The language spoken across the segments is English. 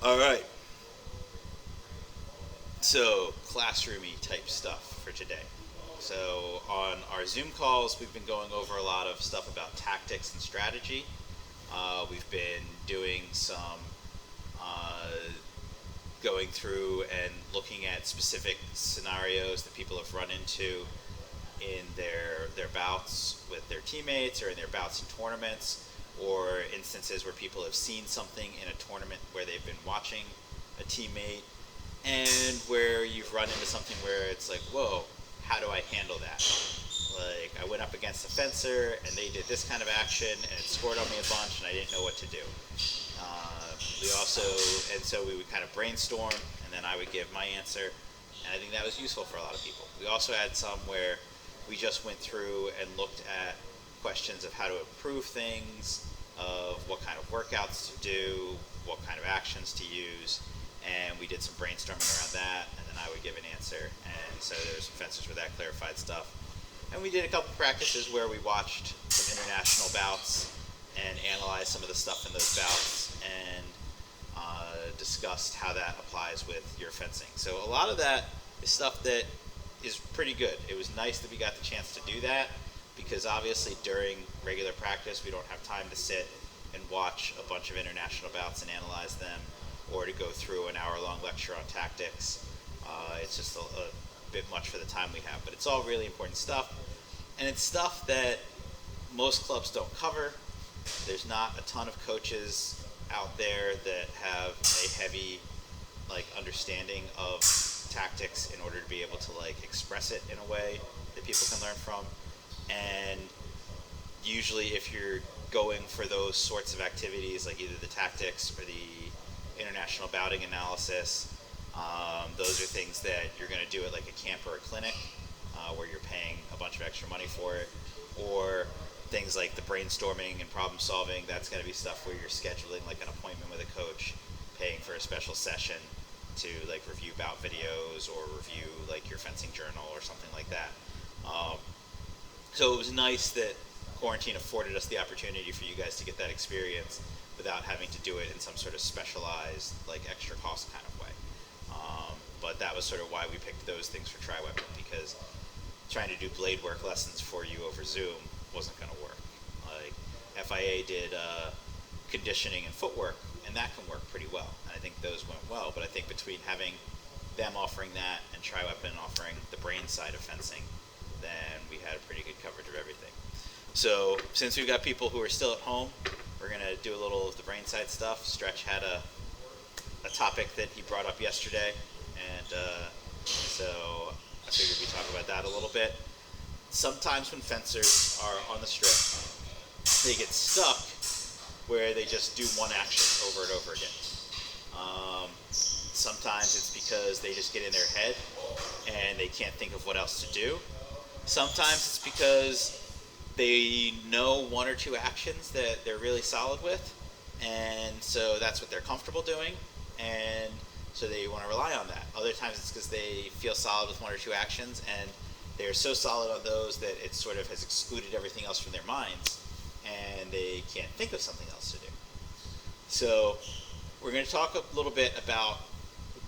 All right. So, classroomy type stuff for today. So, on our Zoom calls, we've been going over a lot of stuff about tactics and strategy. We've been doing some uh, going through and looking at specific scenarios that people have run into in their bouts with their teammates or in their bouts in tournaments, or instances where people have seen something in a tournament where they've been watching a teammate, and where you've run into something where it's like, whoa, how do I handle that? Like, I went up against a fencer and they did this kind of action and it scored on me a bunch and I didn't know what to do. We also, and so we would kind of brainstorm and then I would give my answer, and I think that was useful for a lot of people. We also had some where we just went through and looked at questions of how to improve things, of what kind of workouts to do, what kind of actions to use, and we did some brainstorming around that, and then I would give an answer, and so there were some fences where that clarified stuff. And we did a couple practices where we watched some international bouts and analyzed some of the stuff in those bouts, and discussed how that applies with your fencing. So a lot of that is stuff that is pretty good. It was nice that we got the chance to do that, because obviously during regular practice we don't have time to sit and watch a bunch of international bouts and analyze them, or to go through an hour-long lecture on tactics. It's just a bit much for the time we have, but it's all really important stuff, and it's stuff that most clubs don't cover. There's not a ton of coaches out there that have a heavy understanding of tactics in order to be able to express it in a way that people can learn from. And usually if you're going for those sorts of activities, like either the tactics or the international bouting analysis, those are things that you're going to do at like a camp or a clinic, where you're paying a bunch of extra money for it, or things like the brainstorming and problem solving. That's going to be stuff where you're scheduling like an appointment with a coach, paying for a special session to review bout videos or review your fencing journal or something like that. So it was nice that quarantine afforded us the opportunity for you guys to get that experience without having to do it in some sort of specialized extra cost kind of way. But that was sort of why we picked those things for TriWeapon, because trying to do blade work lessons for you over Zoom wasn't going to work. FIA did conditioning and footwork, and that can work pretty well. And I think those went well, but I think between having them offering that and TriWeapon offering the brain side of fencing, then we had a pretty good coverage of everything. So since we've got people who are still at home, we're going to do a little of the brain side stuff. Stretch had a topic that he brought up yesterday, and so I figured we'd talk about that a little bit. Sometimes when fencers are on the strip, they get stuck where they just do one action over and over again. Sometimes it's because they just get in their head and they can't think of what else to do. Sometimes it's because they know one or two actions that they're really solid with, and so that's what they're comfortable doing, and so they want to rely on that. Other times it's because they feel solid with one or two actions, and they're so solid on those that it sort of has excluded everything else from their minds, and they can't think of something else to do. So we're going to talk a little bit about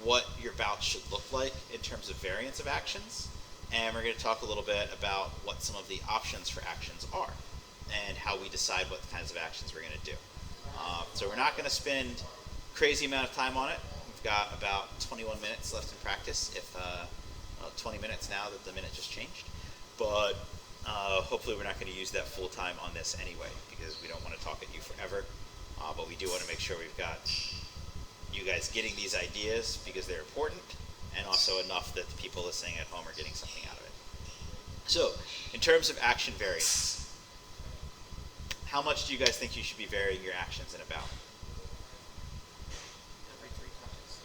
what your bout should look like in terms of variance of actions, and we're going to talk a little bit about what some of the options for actions are and how we decide what kinds of actions we're going to do. So we're not going to spend crazy amount of time on it. We've got about 21 minutes left in practice, if 20 minutes now that the minute just changed. But hopefully we're not going to use that full time on this anyway, because we don't want to talk at you forever. But we do want to make sure we've got you guys getting these ideas because they're important, and also enough that the people listening at home are getting something out of it. So, in terms of action variance, how much do you guys think you should be varying your actions in a bout? Every 3 touches.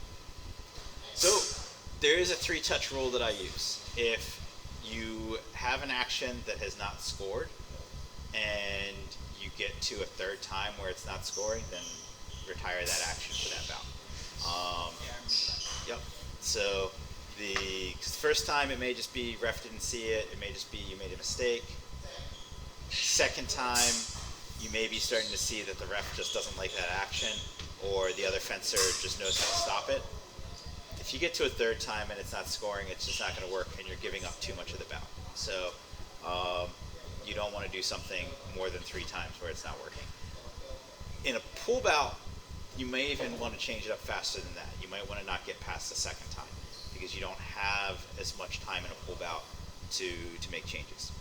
So, there is a 3-touch rule that I use. If you have an action that has not scored, and you get to a third time where it's not scoring, then retire that action for that bout. Yeah, I remember that. Yep. So the first time it may just be ref didn't see it. It may just be you made a mistake. Second time, you may be starting to see that the ref just doesn't like that action. or the other fencer just knows how to stop it. If you get to a third time and it's not scoring, it's just not going to work, and you're giving up too much of the bout. So you don't want to do something more than 3 times where it's not working. In a pool bout, you may even want to change it up faster than that. You might want to not get past the second time because you don't have as much time in a pool bout to make changes.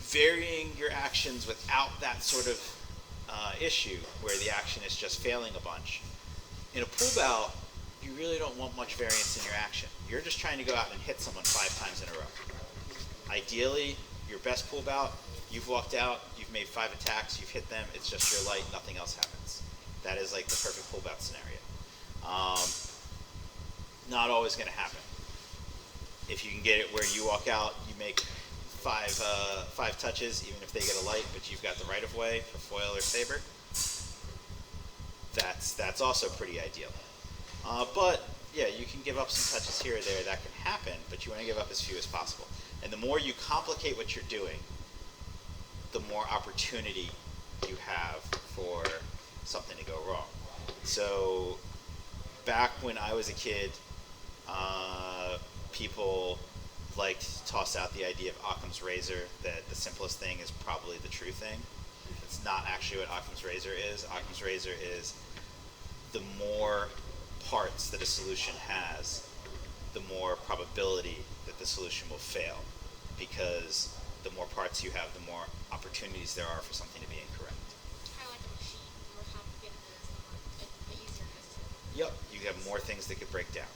Varying your actions without that sort of issue where the action is just failing a bunch. In a pool bout, you really don't want much variance in your action. You're just trying to go out and hit someone 5 times in a row. Ideally, your best pool bout, you've walked out, you've made 5 attacks, you've hit them, it's just your light, nothing else happens. That is like the perfect pull bout scenario. Not always going to happen. If you can get it where you walk out, you make 5 touches, even if they get a light, but you've got the right of way for foil or saber, that's also pretty ideal. But yeah, you can give up some touches here or there. That can happen, but you want to give up as few as possible. And the more you complicate what you're doing, the more opportunity you have for something to go wrong. So back when I was a kid, people liked to toss out the idea of Occam's razor, that the simplest thing is probably the true thing. It's not actually what Occam's razor is. Occam's razor is the more parts that a solution has, the more probability that the solution will fail, because the more parts you have, the more opportunities there are for something to be incorrect. Kind of like a machine. The more complicated it is, the easier it is to. Yep, you have more things that could break down.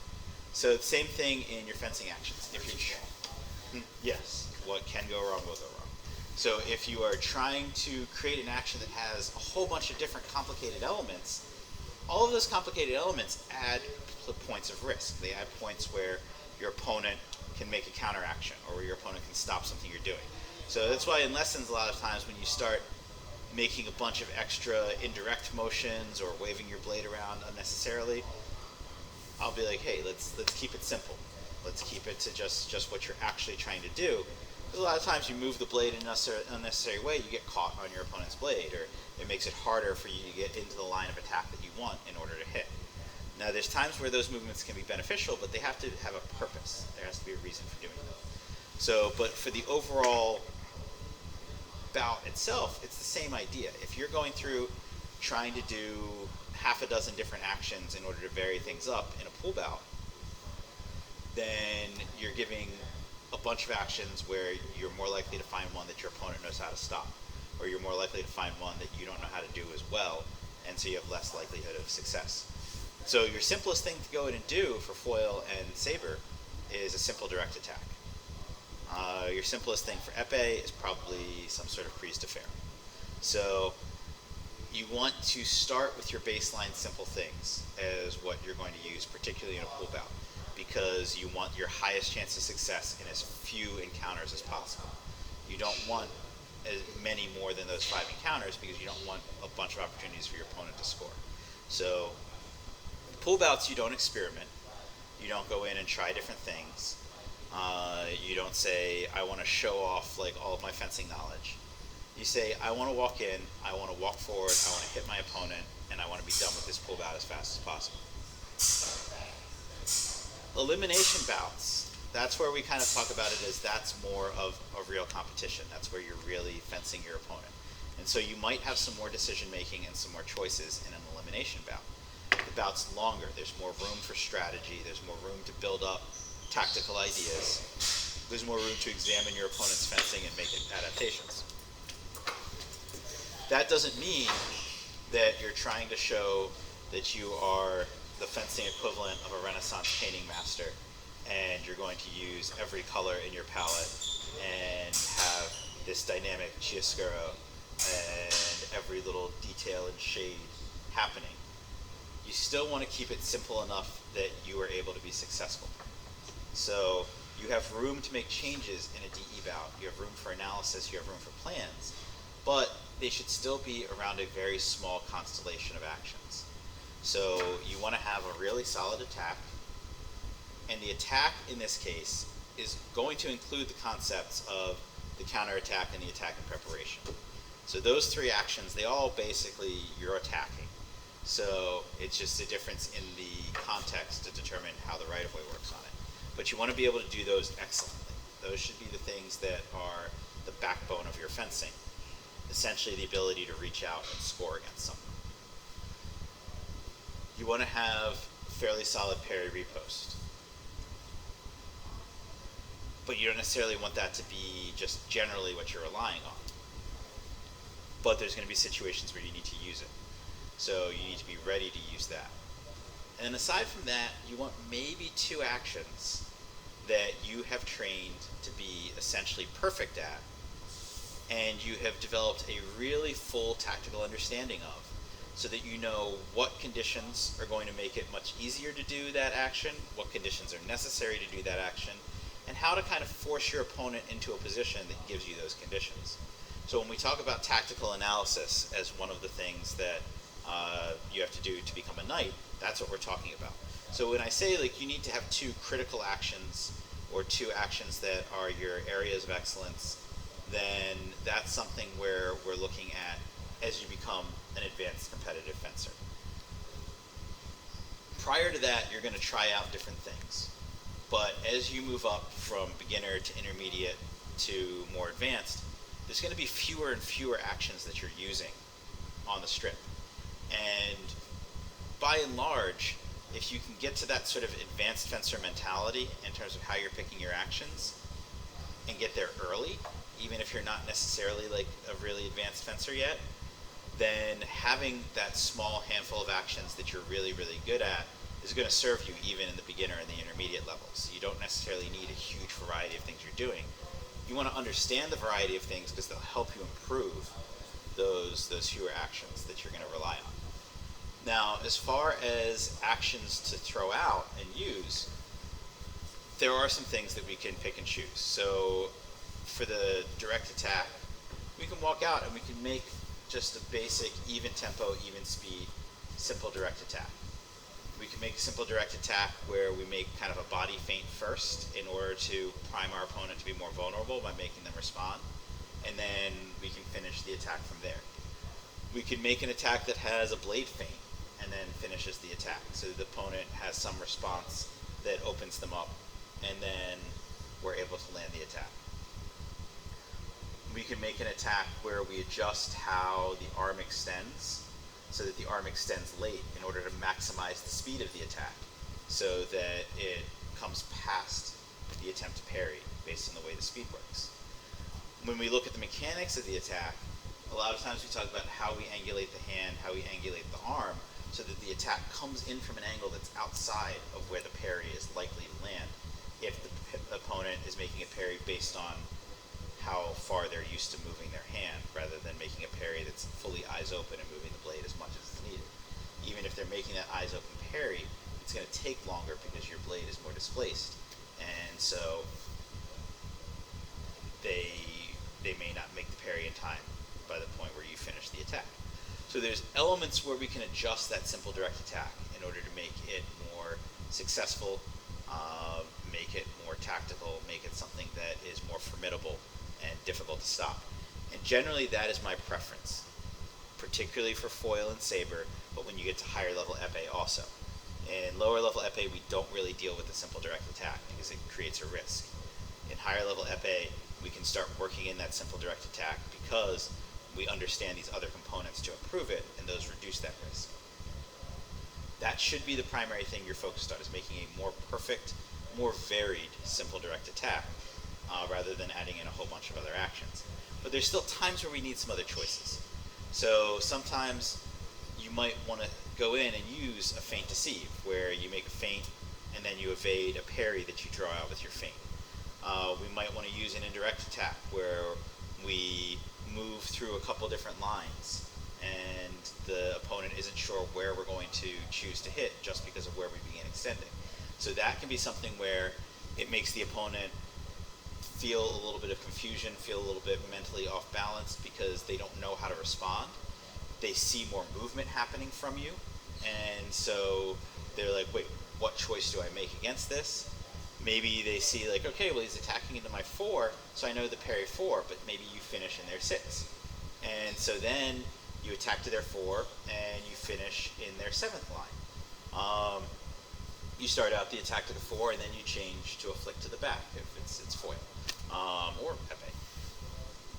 So same thing in your fencing actions. If you yes, what can go wrong will go wrong. So if you are trying to create an action that has a whole bunch of different complicated elements, all of those complicated elements add points of risk. They add points where your opponent can make a counteraction, or where your opponent can stop something you're doing. So that's why in lessons a lot of times when you start making a bunch of extra indirect motions or waving your blade around unnecessarily, I'll be like, hey, let's keep it simple. Let's keep it to just what you're actually trying to do. Because a lot of times you move the blade in an unnecessary way, you get caught on your opponent's blade, or it makes it harder for you to get into the line of attack that you want in order to hit. Now there's times where those movements can be beneficial, but they have to have a purpose. There has to be a reason for doing them. So, but for the overall bout itself, it's the same idea. If you're going through trying to do half a dozen different actions in order to vary things up in a pool bout, then you're giving a bunch of actions where you're more likely to find one that your opponent knows how to stop, or you're more likely to find one that you don't know how to do as well, and so you have less likelihood of success. So your simplest thing to go in and do for foil and saber is a simple direct attack. Your simplest thing for epee is probably some sort of prise de fer. So you want to start with your baseline simple things as what you're going to use, particularly in a pool bout, because you want your highest chance of success in as few encounters as possible. You don't want as many more than those 5 encounters, because you don't want a bunch of opportunities for your opponent to score. So pool bouts, you don't experiment. You don't go in and try different things. You don't say, I want to show off like all of my fencing knowledge. You say, I want to walk in, I want to walk forward, I want to hit my opponent, and I want to be done with this pool bout as fast as possible. Elimination bouts, that's where we kind of talk about it as that's more of a real competition. That's where you're really fencing your opponent. And so you might have some more decision making and some more choices in an elimination bout. The bout's longer, there's more room for strategy, there's more room to build up tactical ideas, there's more room to examine your opponent's fencing and make adaptations. That doesn't mean that you're trying to show that you are the fencing equivalent of a Renaissance painting master, and you're going to use every color in your palette and have this dynamic chiaroscuro and every little detail and shade happening. You still want to keep it simple enough that you are able to be successful. So you have room to make changes in a DE bout. You have room for analysis, you have room for plans, but they should still be around a very small constellation of actions. So you want to have a really solid attack, and the attack in this case is going to include the concepts of the counterattack and the attack in preparation. So those three actions, they all basically, you're attacking. So it's just a difference in the context to determine how the right-of-way works on it. But you want to be able to do those excellently. Those should be the things that are the backbone of your fencing. Essentially the ability to reach out and score against someone. You want to have fairly solid parry riposte. But you don't necessarily want that to be just generally what you're relying on. But there's going to be situations where you need to use it. So you need to be ready to use that. And aside from that, you want maybe two actions that you have trained to be essentially perfect at, and you have developed a really full tactical understanding of, so that you know what conditions are going to make it much easier to do that action, what conditions are necessary to do that action, and how to kind of force your opponent into a position that gives you those conditions. So when we talk about tactical analysis as one of the things that you have to do to become a knight, that's what we're talking about. So when I say like you need to have two critical actions or two actions that are your areas of excellence, then that's something where we're looking at as you become an advanced competitive fencer. Prior to that, you're going to try out different things. But as you move up from beginner to intermediate to more advanced, there's going to be fewer and fewer actions that you're using on the strip. And by and large, if you can get to that sort of advanced fencer mentality in terms of how you're picking your actions and get there early, even if you're not necessarily like a really advanced fencer yet, then having that small handful of actions that you're really, really good at is going to serve you even in the beginner and the intermediate levels. You don't necessarily need a huge variety of things you're doing. You want to understand the variety of things because they'll help you improve those fewer actions that you're going to rely on. Now, as far as actions to throw out and use, there are some things that we can pick and choose. So for the direct attack, we can walk out and we can make just a basic even tempo, even speed, simple direct attack. We can make a simple direct attack where we make kind of a body feint first in order to prime our opponent to be more vulnerable by making them respond, and then we can finish the attack from there. We can make an attack that has a blade feint and then finishes the attack, so the opponent has some response that opens them up, and then we're able to land the attack. We can make an attack where we adjust how the arm extends, so that the arm extends late in order to maximize the speed of the attack, so that it comes past the attempt to parry based on the way the speed works. When we look at the mechanics of the attack, a lot of times we talk about how we angulate the hand, how we angulate the arm, so that the attack comes in from an angle that's outside of where the parry is likely to land, if the opponent is making a parry based on how far they're used to moving their hand, rather than making a parry that's fully eyes open and moving the blade as much as is needed. Even if they're making that eyes open parry, it's going to take longer because your blade is more displaced, and so they may not make the parry in time by the point where you finish the attack. So there's elements where we can adjust that simple direct attack in order to make it more successful, make it more tactical, make it something that is more formidable and difficult to stop. And generally that is my preference, particularly for foil and saber, but when you get to higher level epee also. In lower level epee, we don't really deal with the simple direct attack because it creates a risk. In higher level epee, we can start working in that simple direct attack because we understand these other components to improve it, and those reduce that risk. That should be the primary thing you're focused on, is making a more perfect, more varied simple direct attack, rather than adding in a whole bunch of other actions. But there's still times where we need some other choices. So sometimes you might want to go in and use a feint deceive, where you make a feint and then you evade a parry that you draw out with your feint. We might want to use an indirect attack, where we move through a couple different lines and the opponent isn't sure where we're going to choose to hit just because of where we begin extending. So that can be something where it makes the opponent feel a little bit of confusion, feel a little bit mentally off balance because they don't know how to respond. They see more movement happening from you, and so they're like, wait, what choice do I make against this? Maybe they see like, okay, well, he's attacking into my 4, so I know the parry 4, but maybe you finish in their 6. And so then you attack to their 4, and you finish in their 7th line. You start out the attack to the 4, and then you change to a flick to the back if it's foil, or epee.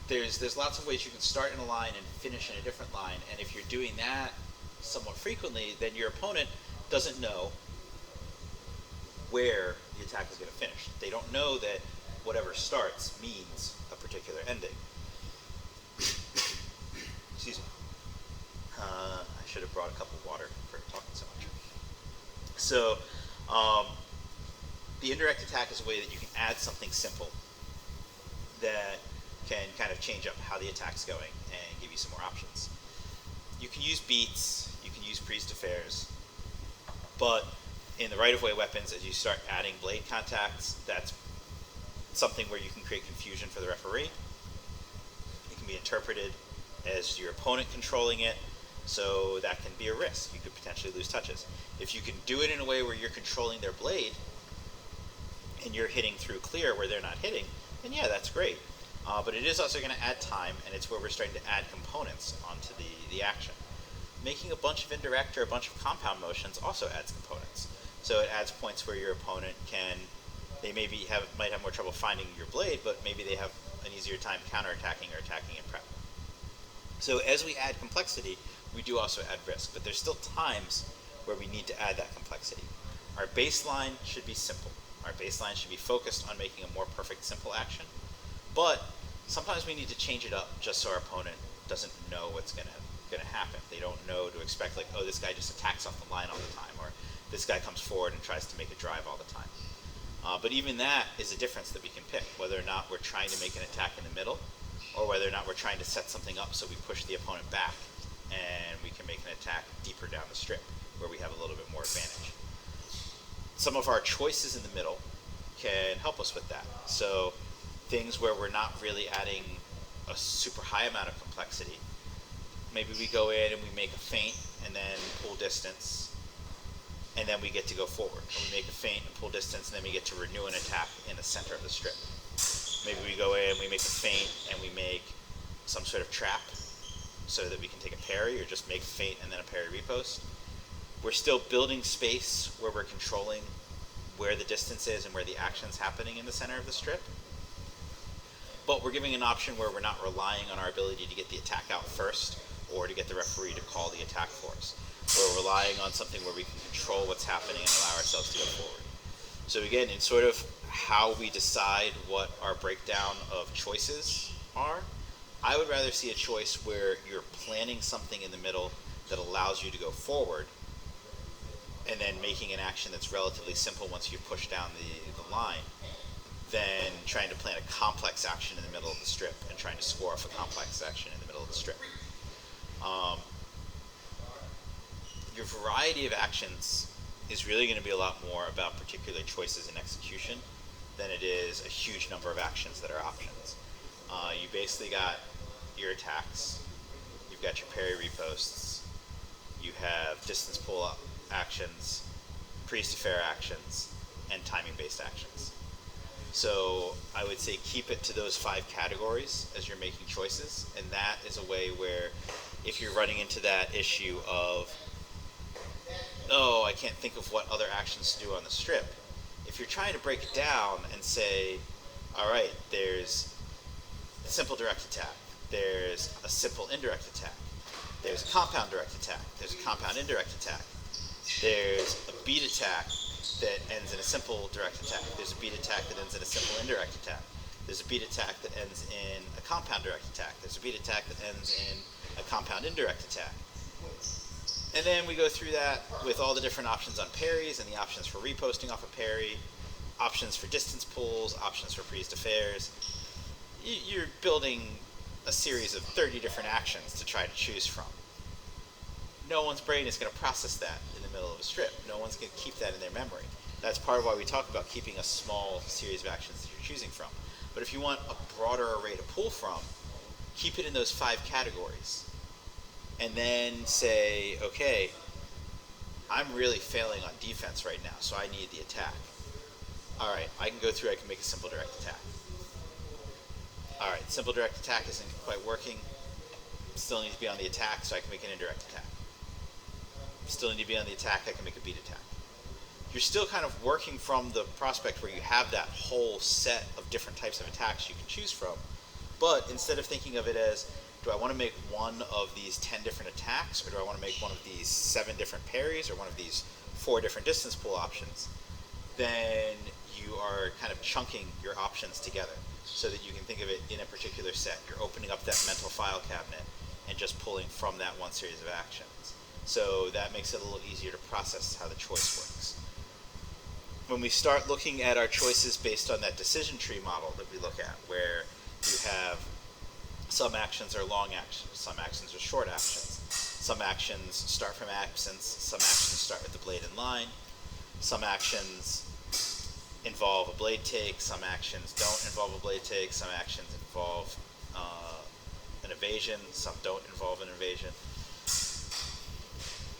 There's lots of ways you can start in a line and finish in a different line, and if you're doing that somewhat frequently, then your opponent doesn't know where the attack is going to finish. They don't know that whatever starts means a particular ending. Excuse me. I should have brought a cup of water for talking so much. So, the indirect attack is a way that you can add something simple that can kind of change up how the attack's going and give you some more options. You can use beats, you can use prise de fers, but in the right-of-way weapons, as you start adding blade contacts, that's something where you can create confusion for the referee. It can be interpreted as your opponent controlling it, so that can be a risk. You could potentially lose touches. If you can do it in a way where you're controlling their blade and you're hitting through clear where they're not hitting, then yeah, that's great. But it is also going to add time, and it's where we're starting to add components onto the action. Making a bunch of indirect or a bunch of compound motions also adds components. So it adds points where your opponent they might have more trouble finding your blade, but maybe they have an easier time counterattacking or attacking in prep. So as we add complexity, we do also add risk, but there's still times where we need to add that complexity. Our baseline should be simple. Our baseline should be focused on making a more perfect, simple action, but sometimes we need to change it up just so our opponent doesn't know what's going to happen. They don't know to expect, like, oh, this guy just attacks off the line all the time, or this guy comes forward and tries to make a drive all the time. But even that is a difference that we can pick, whether or not we're trying to make an attack in the middle, or whether or not we're trying to set something up so we push the opponent back and we can make an attack deeper down the strip where we have a little bit more advantage. Some of our choices in the middle can help us with that. So things where we're not really adding a super high amount of complexity. Maybe we go in and we make a feint and then pull distance, and then we get to go forward. Or we make a feint and pull distance, and then we get to renew an attack in the center of the strip. Maybe we go in, we make a feint, and we make some sort of trap so that we can take a parry, or just make a feint and then a parry repost. We're still building space where we're controlling where the distance is and where the action's happening in the center of the strip. But we're giving an option where we're not relying on our ability to get the attack out first or to get the referee to call the attack for us. We're relying on something where we can control what's happening and allow ourselves to go forward. So again, in sort of how we decide what our breakdown of choices are, I would rather see a choice where you're planning something in the middle that allows you to go forward, and then making an action that's relatively simple once you push down the line, than trying to plan a complex action in the middle of the strip and trying to score off a complex action in the middle of the strip. Your variety of actions is really going to be a lot more about particular choices and execution than it is a huge number of actions that are options. You basically got your attacks, you've got your parry reposts, you have distance pull up actions, prise de fer actions, and timing based actions. So I would say keep it to those 5 categories as you're making choices, and that is a way where if you're running into that issue of, oh, I can't think of what other actions to do on the strip, if you're trying to break it down and say, all right, there's a simple direct attack, there's a simple indirect attack, there's a compound direct attack, there's a compound indirect attack, there's a beat attack that ends in a simple direct attack, there's a beat attack that ends in a simple indirect attack, there's a beat attack that ends in a compound direct attack, there's a beat attack that ends in a compound indirect attack. And then we go through that with all the different options on parries and the options for reposting off a parry, options for distance pulls, options for prise de fers. You're building a series of 30 different actions to try to choose from. No one's brain is going to process that in the middle of a strip. No one's going to keep that in their memory. That's part of why we talk about keeping a small series of actions that you're choosing from. But if you want a broader array to pull from, keep it in those 5 categories. And then say, okay, I'm really failing on defense right now, so I need the attack. All right, I can go through, I can make a simple direct attack. All right, simple direct attack isn't quite working. Still need to be on the attack, so I can make an indirect attack. Still need to be on the attack, I can make a beat attack. You're still kind of working from the prospect where you have that whole set of different types of attacks you can choose from. But instead of thinking of it as, do I want to make one of these 10 different attacks, or do I want to make one of these 7 different parries, or one of these 4 different distance pull options, then you are kind of chunking your options together so that you can think of it in a particular set. You're opening up that mental file cabinet and just pulling from that one series of actions. So that makes it a little easier to process how the choice works. When we start looking at our choices based on that decision tree model that we look at, where you have some actions are long actions, some actions are short actions, some actions start from absence, some actions start with the blade in line, some actions involve a blade take, some actions don't involve a blade take, some actions involve an evasion, some don't involve an evasion.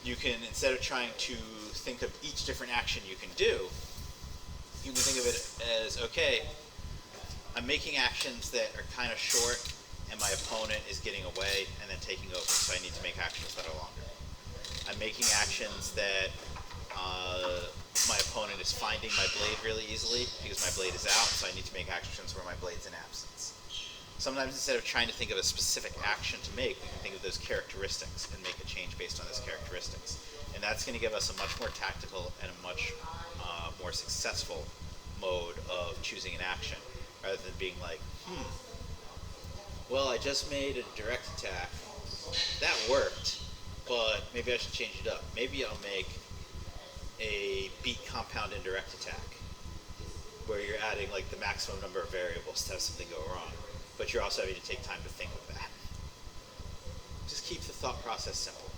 You can, instead of trying to think of each different action you can do, you can think of it as, okay, I'm making actions that are kind of short, and my opponent is getting away and then taking over, so I need to make actions that are longer. I'm making actions that my opponent is finding my blade really easily because my blade is out, so I need to make actions where my blade's in absence. Sometimes instead of trying to think of a specific action to make, we can think of those characteristics and make a change based on those characteristics. And that's going to give us a much more tactical and a much more successful mode of choosing an action, rather than being like, well, I just made a direct attack. That worked, but maybe I should change it up. Maybe I'll make a beat compound indirect attack, where you're adding like the maximum number of variables to have something go wrong, but you're also having to take time to think of that. Just keep the thought process simple.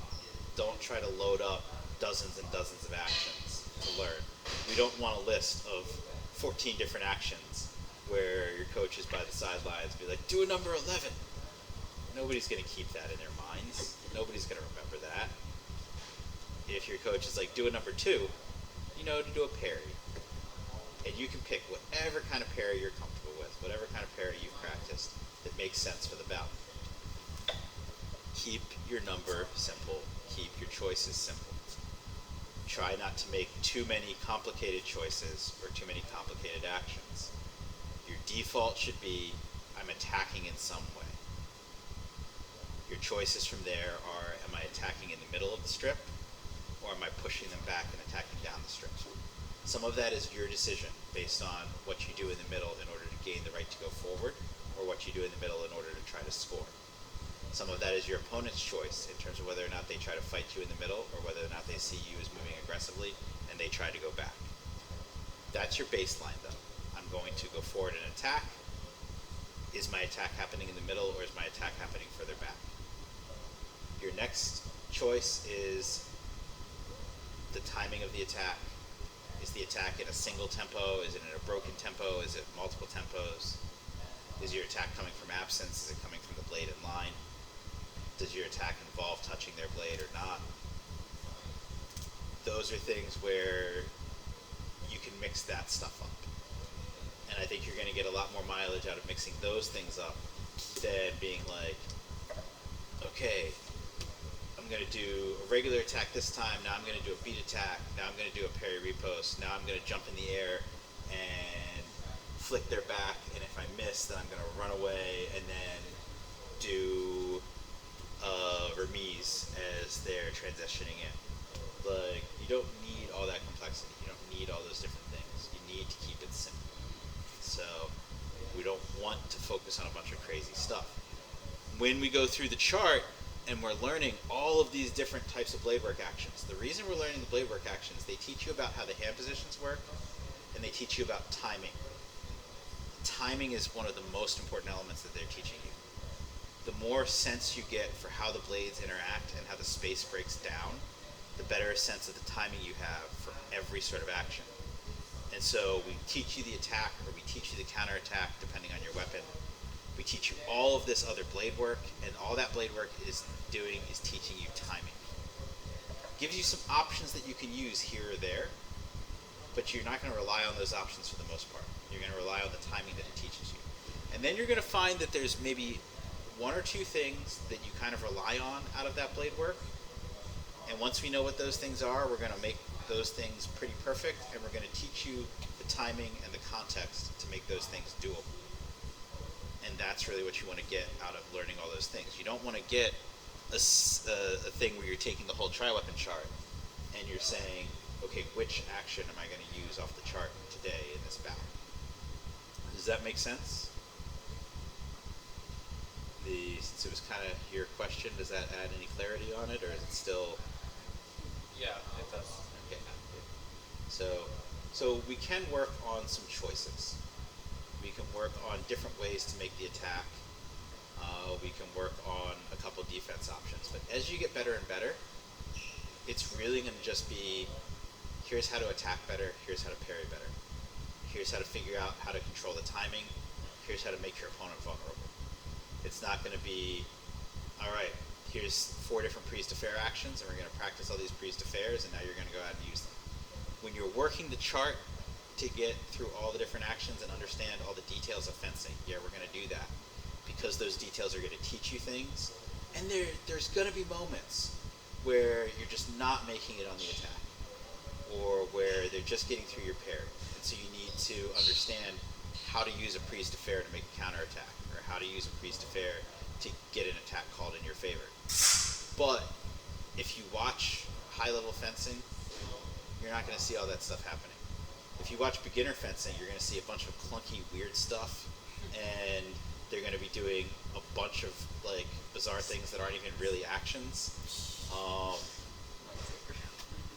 Don't try to load up dozens and dozens of actions to learn. We don't want a list of 14 different actions where your coach is by the sidelines be like, do a number 11. Nobody's going to keep that in their minds. Nobody's going to remember that. If your coach is like, do a number 2, you know to do a parry. And you can pick whatever kind of parry you're comfortable with, whatever kind of parry you've practiced that makes sense for the bout. Keep your number simple. Keep your choices simple. Try not to make too many complicated choices or too many complicated actions. Your default should be, I'm attacking in some way. Your choices from there are, am I attacking in the middle of the strip, or am I pushing them back and attacking down the strip? Some of that is your decision based on what you do in the middle in order to gain the right to go forward, or what you do in the middle in order to try to score. Some of that is your opponent's choice in terms of whether or not they try to fight you in the middle, or whether or not they see you as moving aggressively and they try to go back. That's your baseline though. I'm going to go forward and attack. Is my attack happening in the middle, or is my attack happening further back? Your next choice is the timing of the attack. Is the attack in a single tempo? Is it in a broken tempo? Is it multiple tempos? Is your attack coming from absence? Is it coming from the blade in line? Does your attack involve touching their blade or not? Those are things where you can mix that stuff up. And I think you're going to get a lot more mileage out of mixing those things up than being like, okay, I'm going to do a regular attack this time, now I'm going to do a beat attack, now I'm going to do a parry repost, now I'm going to jump in the air and flick their back, and if I miss, then I'm going to run away and then do remise as they're transitioning in. Like, you don't need all that complexity, you don't need all those different things, you need to keep it simple. So, we don't want to focus on a bunch of crazy stuff. When we go through the chart, and we're learning all of these different types of blade work actions. The reason we're learning the blade work actions, they teach you about how the hand positions work, and they teach you about timing. Timing is one of the most important elements that they're teaching you. The more sense you get for how the blades interact and how the space breaks down, the better a sense of the timing you have for every sort of action. And so we teach you the attack, or we teach you the counterattack, depending on your weapon. We teach you all of this other blade work, and all that blade work is doing is teaching you timing. Gives you some options that you can use here or there, but you're not going to rely on those options for the most part. You're going to rely on the timing that it teaches you. And then you're going to find that there's maybe one or two things that you kind of rely on out of that blade work. And once we know what those things are, we're going to make those things pretty perfect, and we're going to teach you the timing and the context to make those things doable. And that's really what you want to get out of learning all those things. You don't want to get a thing where you're taking the whole TriWeapon chart and you're saying, okay, which action am I going to use off the chart today in this battle? Does that make sense? Since it was kind of your question, does that add any clarity on it, or is it still? Yeah, it does. Okay. So we can work on some choices. We can work on different ways to make the attack. We can work on a couple defense options. But as you get better and better, it's really going to just be, here's how to attack better, here's how to parry better. Here's how to figure out how to control the timing. Here's how to make your opponent vulnerable. It's not going to be, all right, here's 4 different prise de fer actions, and we're going to practice all these prise de fers, and now you're going to go out and use them. When you're working the chart to get through all the different actions and understand all the details of fencing, yeah, we're going to do that, because those details are going to teach you things. And there's going to be moments where you're just not making it on the attack, or where they're just getting through your parry. And so you need to understand how to use a prise de fer to make a counterattack, or how to use a prise de fer to get an attack called in your favor. But if you watch high-level fencing, you're not going to see all that stuff happening. If you watch beginner fencing, you're going to see a bunch of clunky, weird stuff, and they're going to be doing a bunch of like bizarre things that aren't even really actions.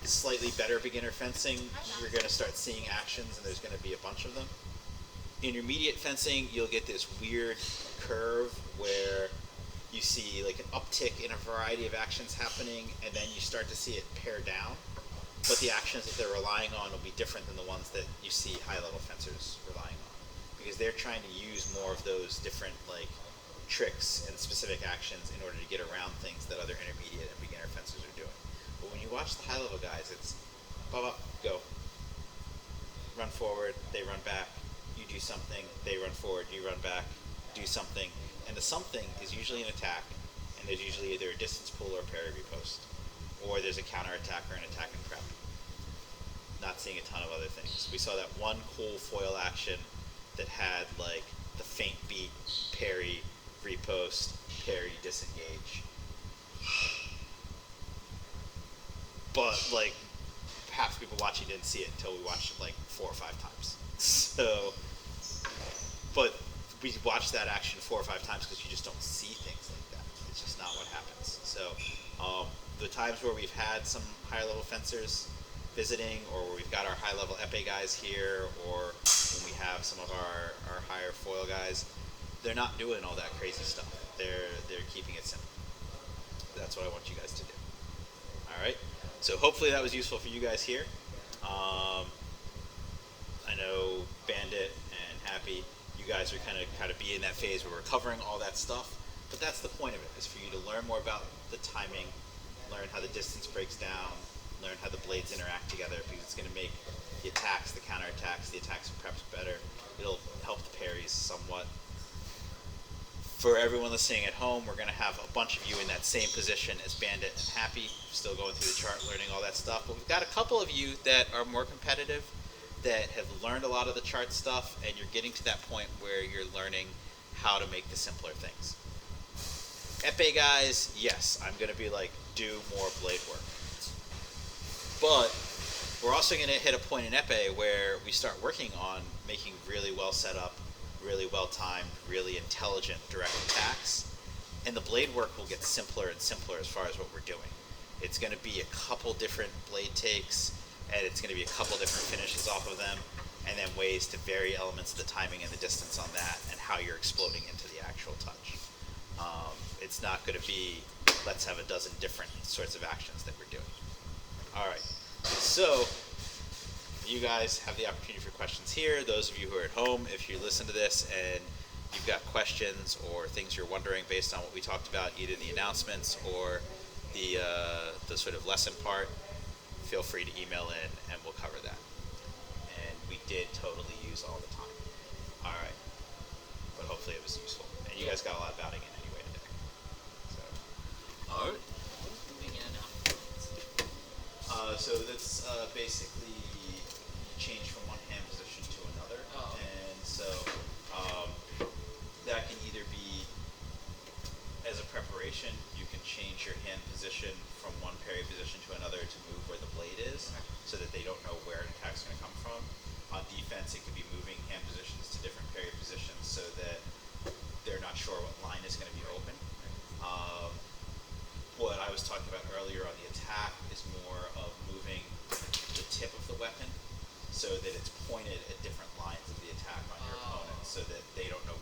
Slightly better beginner fencing, you're going to start seeing actions, and there's going to be a bunch of them. Intermediate fencing, you'll get this weird curve where you see like an uptick in a variety of actions happening, and then you start to see it pare down. But the actions that they're relying on will be different than the ones that you see high-level fencers relying on, because they're trying to use more of those different like tricks and specific actions in order to get around things that other intermediate and beginner fencers are doing. But when you watch the high-level guys, it's blah, blah, go, run forward, they run back, you do something, they run forward, you run back, do something, and the something is usually an attack, and there's usually either a distance pull or a parry riposte, or there's a counterattack or an attack and prep. Not seeing a ton of other things. We saw that one cool foil action that had like the feint beat, parry, riposte, parry, disengage. But like half the people watching didn't see it until we watched it like 4 or 5 times. So, but we watched that action 4 or 5 times because you just don't see things like that. It's just not what happens. So, the times where we've had some higher level fencers visiting, or where we've got our high level epee guys here, or when we have some of our higher foil guys, they're not doing all that crazy stuff. They're keeping it simple. That's what I want you guys to do. All right. So hopefully that was useful for you guys here. I know Bandit and Happy, you guys are kind of be in that phase where we're covering all that stuff. But that's the point of it, is for you to learn more about the timing, learn how the distance breaks down, learn how the blades interact together, because it's going to make the attacks, the counterattacks, the attacks and preps better. It'll help the parries somewhat. For everyone listening at home, we're going to have a bunch of you in that same position as Bandit and Happy, still going through the chart, learning all that stuff. But we've got a couple of you that are more competitive, that have learned a lot of the chart stuff, and you're getting to that point where you're learning how to make the simpler things. Epee guys, yes, I'm going to be like, do more blade work. But we're also going to hit a point in epee where we start working on making really well set up, really well timed, really intelligent direct attacks, and the blade work will get simpler and simpler as far as what we're doing. It's going to be a couple different blade takes, and it's going to be a couple different finishes off of them, and then ways to vary elements of the timing and the distance on that, and how you're exploding into the actual touch. It's not going to be, let's have a dozen different sorts of actions that we're doing. All right, so you guys have the opportunity for questions here. Those of you who are at home, if you listen to this and you've got questions or things you're wondering based on what we talked about, either the announcements or the sort of lesson part, feel free to email in and we'll cover that. And we did totally use all the time. All right, but hopefully it was useful. And you guys got a lot of outing in anyway today. What is moving in and out of lines? So that's basically you change from one hand position to another, Oh. and so that can either be as a preparation. You can change your hand position from one parry position to another to move where the blade is, Okay. so that they don't know where an attack's going to come from. On defense, it could be moving hand positions to different parry positions so that they're not sure what line is going to be open. What I was talking about earlier on the attack is more of moving the tip of the weapon so that it's pointed at different lines of the attack on your opponent, so that they don't know